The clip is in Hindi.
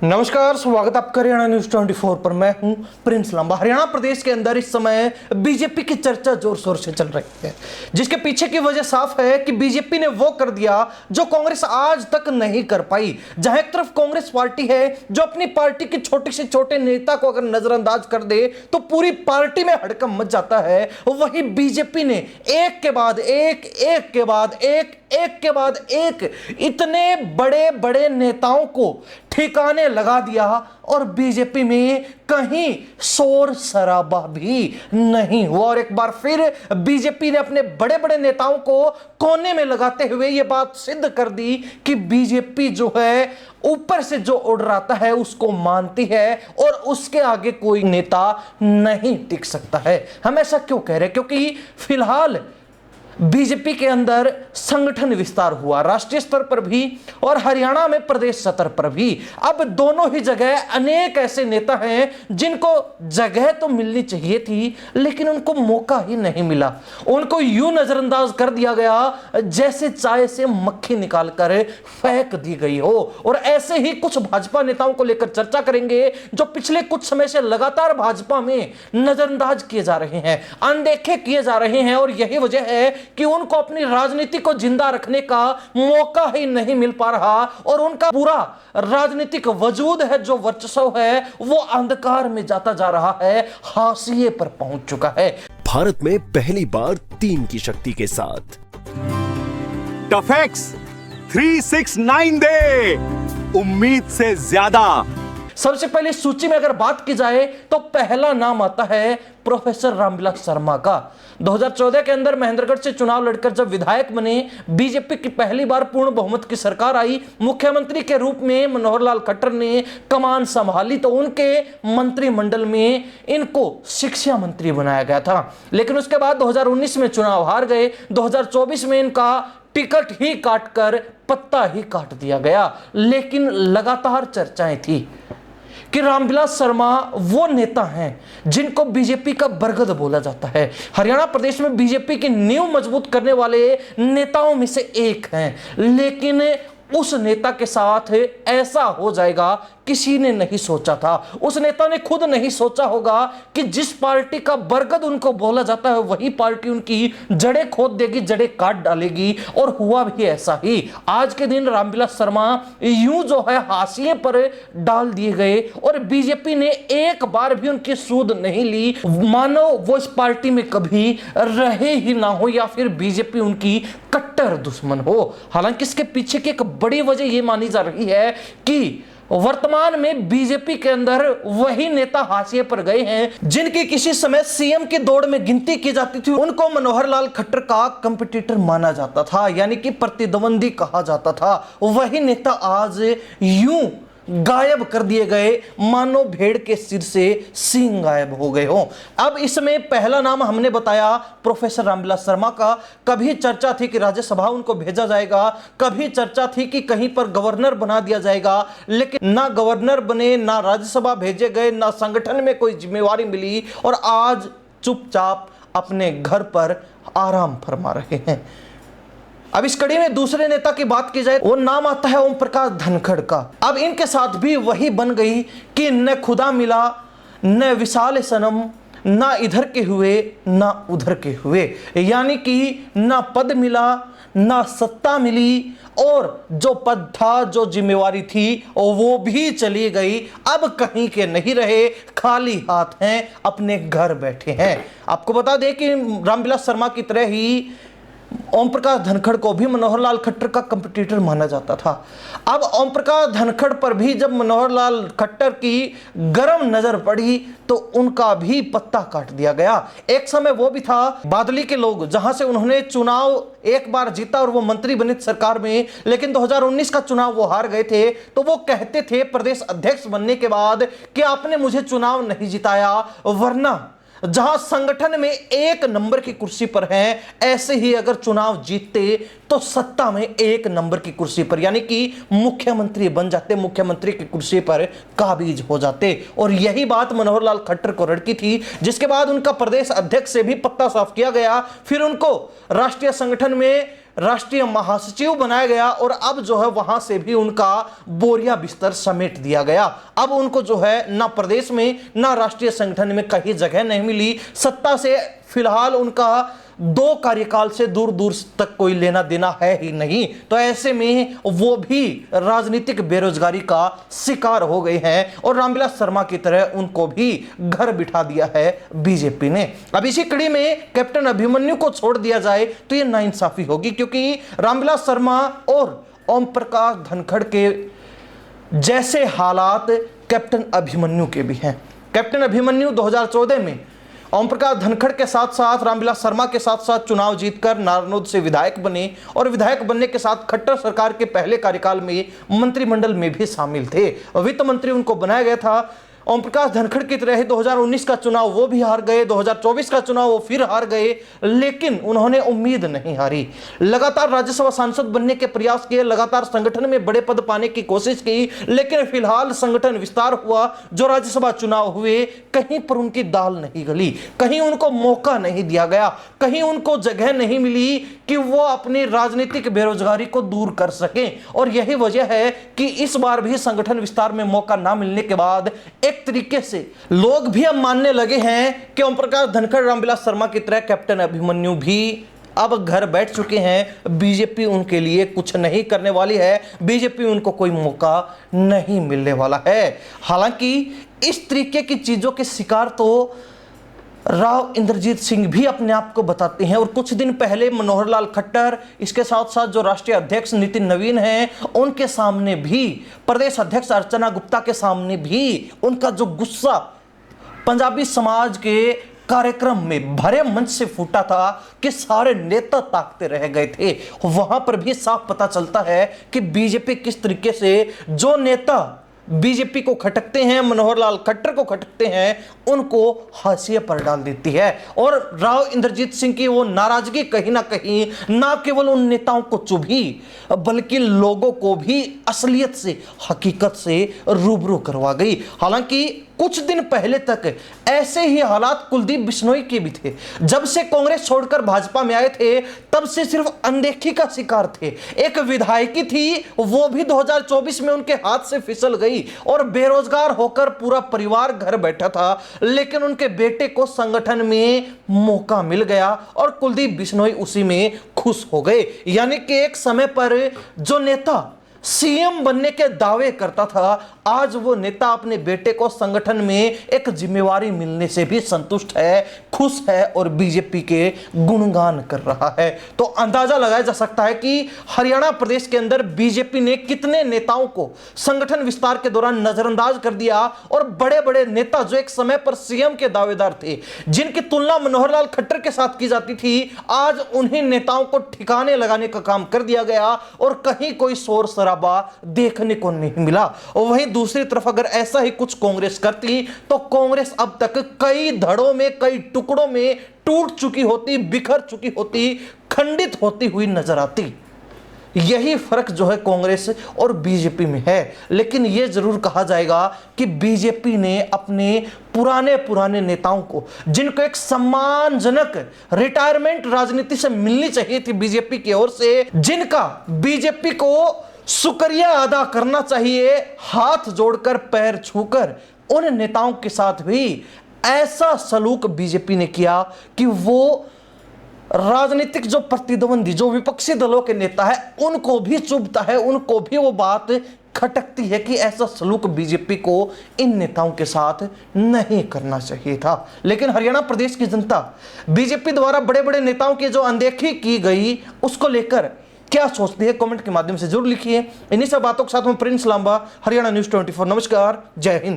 नमस्कार, स्वागत आपका हरियाणा न्यूज 24 पर। मैं हूं प्रिंस लांबा। हरियाणा प्रदेश के अंदर इस समय बीजेपी की चर्चा जोर शोर से चल रही है, जिसके पीछे की वजह साफ है कि बीजेपी ने वो कर दिया जो कांग्रेस आज तक नहीं कर पाई। जहां एक तरफ कांग्रेस पार्टी है जो अपनी पार्टी के छोटे से छोटे नेता को अगर नजरअंदाज कर दे तो पूरी पार्टी में हड़कंप मच जाता है, वही बीजेपी ने एक के बाद एक इतने बड़े बड़े नेताओं को ठिकाने लगा दिया और बीजेपी में कहीं शोर शराबा भी नहीं हुआ। और एक बार फिर बीजेपी ने अपने बड़े बड़े नेताओं को कोने में लगाते हुए यह बात सिद्ध कर दी कि बीजेपी जो है ऊपर से जो ऑर्डर आता है उसको मानती है और उसके आगे कोई नेता नहीं टिक सकता है। हम ऐसा क्यों कह रहे हैं? क्योंकि फिलहाल बीजेपी के अंदर संगठन विस्तार हुआ, राष्ट्रीय स्तर पर भी और हरियाणा में प्रदेश स्तर पर भी। अब दोनों ही जगह अनेक ऐसे नेता हैं जिनको जगह तो मिलनी चाहिए थी लेकिन उनको मौका ही नहीं मिला। उनको यूं नजरअंदाज कर दिया गया जैसे चाय से मक्खी निकालकर फेंक दी गई हो। और ऐसे ही कुछ भाजपा नेताओं को लेकर चर्चा करेंगे जो पिछले कुछ समय से लगातार भाजपा में नजरअंदाज किए जा रहे हैं, अनदेखे किए जा रहे हैं। और यही वजह है कि उनको अपनी राजनीति को जिंदा रखने का मौका ही नहीं मिल पा रहा और उनका पूरा राजनीतिक वजूद है, जो वर्चस्व है, वो अंधकार में जाता जा रहा है, हाशिए पर पहुंच चुका है। भारत में पहली बार 3 की शक्ति के साथ टफेक्स 369 दे, उम्मीद से ज्यादा। सबसे पहले सूची में अगर बात की जाए तो पहला नाम आता है प्रोफेसर रामविलास शर्मा का। 2014 के अंदर महेंद्रगढ़ से चुनाव लड़कर जब विधायक बने, बीजेपी की पहली बार पूर्ण बहुमत की सरकार आई, मुख्यमंत्री के रूप में मनोहर लाल खट्टर ने कमान संभाली तो उनके मंत्रिमंडल में इनको शिक्षा मंत्री बनाया गया था। लेकिन उसके बाद 2019 में चुनाव हार गए, 2024 में इनका टिकट ही काटकर पत्ता ही काट दिया गया। लेकिन लगातार चर्चाएं थी कि रामविलास शर्मा वो नेता हैं जिनको बीजेपी का बरगद बोला जाता है। हरियाणा प्रदेश में बीजेपी की नींव मजबूत करने वाले नेताओं में से एक हैं, लेकिन उस नेता के साथ ऐसा हो जाएगा किसी ने नहीं सोचा था। उस नेता ने खुद नहीं सोचा होगा कि जिस पार्टी का बरगद उनको बोला जाता है वही पार्टी उनकी जड़ें खोद देगी, जड़ें काट डालेगी। और हुआ भी ऐसा ही। आज के दिन रामविलास शर्मा यूं जो है हाशिए पर डाल दिए गए और बीजेपी ने एक बार भी उनकी सूद नहीं ली, मानो वो इस पार्टी में कभी रहे ही ना हो या फिर बीजेपी उनकी कट्टर दुश्मन हो। हालांकि इसके पीछे की एक बड़ी वजह यह मानी जा रही है कि वर्तमान में बीजेपी के अंदर वही नेता हाशिए पर गए हैं जिनकी किसी समय सीएम की दौड़ में गिनती की जाती थी। उनको मनोहर लाल खट्टर का कंपटीटर माना जाता था, यानी कि प्रतिद्वंदी कहा जाता था। वही नेता आज यूं गायब कर दिए गए मानो भेड़ के सिर से सींग गायब हो गए हो। अब इसमें पहला नाम हमने बताया प्रोफेसर रामविलास शर्मा का। कभी चर्चा थी कि राज्यसभा उनको भेजा जाएगा, कभी चर्चा थी कि कहीं पर गवर्नर बना दिया जाएगा, लेकिन ना गवर्नर बने, ना राज्यसभा भेजे गए, ना संगठन में कोई जिम्मेवारी मिली और आज चुपचाप अपने घर पर आराम फरमा रहे हैं। अब इस कड़ी में दूसरे नेता की बात की जाए, वो नाम आता है ओम प्रकाश धनखड़ का। अब इनके साथ भी वही बन गई कि न खुदा मिला न विशाल सनम, ना इधर के हुए ना उधर के हुए, यानी कि ना पद मिला ना सत्ता मिली और जो पद था, जो जिम्मेवारी थी वो भी चली गई। अब कहीं के नहीं रहे, खाली हाथ हैं, अपने घर बैठे हैं। आपको बता दें कि रामविलास शर्मा की तरह ही ओम प्रकाश धनखड़ को भी मनोहर लाल खट्टर का कंपटीटर माना जाता था। अब ओम प्रकाश धनखड़ पर भी जब मनोहर लाल खट्टर की गर्म नजर पड़ी तो उनका भी पत्ता काट दिया गया। एक समय वो भी था बादली के लोग, जहां से उन्होंने चुनाव एक बार जीता और वो मंत्री बने सरकार में, लेकिन 2019 का चुनाव वो हार गए थे। तो वो कहते थे प्रदेश अध्यक्ष बनने के बाद कि आपने मुझे चुनाव नहीं जिताया, वरना जहां संगठन में 1 नंबर की कुर्सी पर हैं, ऐसे ही अगर चुनाव जीतते तो सत्ता में 1 नंबर की कुर्सी पर, यानी कि मुख्यमंत्री बन जाते, मुख्यमंत्री की कुर्सी पर काबिज हो जाते। और यही बात मनोहर लाल खट्टर को रड़की थी, जिसके बाद उनका प्रदेश अध्यक्ष से भी पत्ता साफ किया गया। फिर उनको राष्ट्रीय संगठन में राष्ट्रीय महासचिव बनाया गया और अब जो है वहां से भी उनका बोरिया बिस्तर समेट दिया गया। अब उनको जो है ना प्रदेश में ना राष्ट्रीय संगठन में कहीं जगह नहीं मिली। सत्ता से फिलहाल उनका 2 कार्यकाल से दूर दूर तक कोई लेना देना है ही नहीं। तो ऐसे में वो भी राजनीतिक बेरोजगारी का शिकार हो गए हैं और रामविलास शर्मा की तरह उनको भी घर बिठा दिया है बीजेपी ने। अब इसी कड़ी में कैप्टन अभिमन्यु को छोड़ दिया जाए तो ये नाइंसाफी होगी, क्योंकि रामविलास शर्मा और ओम प्रकाश धनखड़ के जैसे हालात कैप्टन अभिमन्यु के भी हैं। कैप्टन अभिमन्यु 2014 में ओम प्रकाश धनखड़ के साथ साथ रामविलास शर्मा के साथ साथ चुनाव जीतकर नारनौद से विधायक बने और विधायक बनने के साथ खट्टर सरकार के पहले कार्यकाल में मंत्रिमंडल में भी शामिल थे। वित्त मंत्री उनको बनाया गया था। ओम प्रकाश धनखड़ की तरह 2019 का चुनाव वो भी हार गए, 2024 का चुनाव वो फिर हार गए, लेकिन उन्होंने उम्मीद नहीं हारी। लगातार राज्यसभा सांसद बनने के प्रयास किए, लगातार संगठन में बड़े पद पाने की कोशिश की, लेकिन फिलहाल संगठन विस्तार हुआ, जो राज्यसभा चुनाव हुए कहीं पर उनकी दाल नहीं गली, कहीं उनको मौका नहीं दिया गया, कहीं उनको जगह नहीं मिली कि वो अपनी राजनीतिक बेरोजगारी को दूर कर सकें। और यही वजह है कि इस बार भी संगठन विस्तार में मौका ना मिलने के बाद एक तरीके से लोग भी अब मानने लगे हैं कि ओम प्रकाश धनखड़ रामविलास शर्मा की तरह कैप्टन अभिमन्यु भी अब घर बैठ चुके हैं। बीजेपी उनके लिए कुछ नहीं करने वाली है, बीजेपी उनको कोई मौका नहीं मिलने वाला है। हालांकि इस तरीके की चीजों के शिकार तो राव इंद्रजीत सिंह भी अपने आप को बताते हैं और कुछ दिन पहले मनोहर लाल खट्टर, इसके साथ साथ जो राष्ट्रीय अध्यक्ष नितिन नवीन हैं, उनके सामने भी, प्रदेश अध्यक्ष अर्चना गुप्ता के सामने भी उनका जो गुस्सा पंजाबी समाज के कार्यक्रम में भरे मंच से फूटा था कि सारे नेता ताकते रह गए थे। वहां पर भी साफ पता चलता है कि बीजेपी किस तरीके से जो नेता बीजेपी को खटकते हैं, मनोहर लाल खट्टर को खटकते हैं, उनको हाशिए पर डाल देती है। और राव इंद्रजीत सिंह की वो नाराजगी कहीं ना कहीं ना केवल उन नेताओं को चुभी बल्कि लोगों को भी असलियत से, हकीकत से रूबरू करवा गई। हालांकि कुछ दिन पहले तक ऐसे ही हालात कुलदीप बिश्नोई के भी थे। जब से कांग्रेस छोड़कर भाजपा में आए थे तब से सिर्फ अनदेखी का शिकार थे। एक विधायकी थी, वो भी 2024 में उनके हाथ से फिसल गई और बेरोजगार होकर पूरा परिवार घर बैठा था, लेकिन उनके बेटे को संगठन में मौका मिल गया और कुलदीप बिश्नोई उसी में खुश हो गए। यानी कि एक समय पर जो नेता सीएम बनने के दावे करता था, आज वो नेता अपने बेटे को संगठन में एक जिम्मेवारी मिलने से भी संतुष्ट है, खुश है और बीजेपी के गुणगान कर रहा है। तो अंदाजा लगाया जा सकता है कि हरियाणा प्रदेश के अंदर बीजेपी ने कितने नेताओं को संगठन विस्तार के दौरान नजरअंदाज कर दिया और बड़े बड़े नेता जो एक समय पर सीएम के दावेदार थे, जिनकी तुलना मनोहर लाल खट्टर के साथ की जाती थी, आज उन्हीं नेताओं को ठिकाने लगाने का काम कर दिया गया और कहीं कोई शोर देखने को नहीं मिला। और वहीं दूसरी तरफ अगर ऐसा ही कुछ कांग्रेस करती तो कांग्रेस अब तक कई धड़ों में, कई टुकड़ों में टूट चुकी होती, बिखर चुकी होती, खंडित होती हुई नजर आती। यही फर्क जो है कांग्रेस और बीजेपी में है। लेकिन यह जरूर कहा जाएगा कि बीजेपी ने अपने पुराने नेताओं को, जिनको एक सम्मानजनक रिटायरमेंट राजनीति से मिलनी चाहिए थी बीजेपी की ओर से, जिनका बीजेपी को शुक्रिया अदा करना चाहिए हाथ जोड़कर, पैर छूकर, उन नेताओं के साथ भी ऐसा सलूक बीजेपी ने किया कि वो राजनीतिक जो प्रतिद्वंदी, जो विपक्षी दलों के नेता है, उनको भी चुभता है, उनको भी वो बात खटकती है कि ऐसा सलूक बीजेपी को इन नेताओं के साथ नहीं करना चाहिए था। लेकिन हरियाणा प्रदेश की जनता बीजेपी द्वारा बड़े बड़े नेताओं की जो अनदेखी की गई उसको लेकर क्या सोचती है, कमेंट के माध्यम से जरूर लिखिए। इन्हीं सब बातों के साथ में प्रिंस लांबा, हरियाणा न्यूज़ 24। नमस्कार, जय हिंद।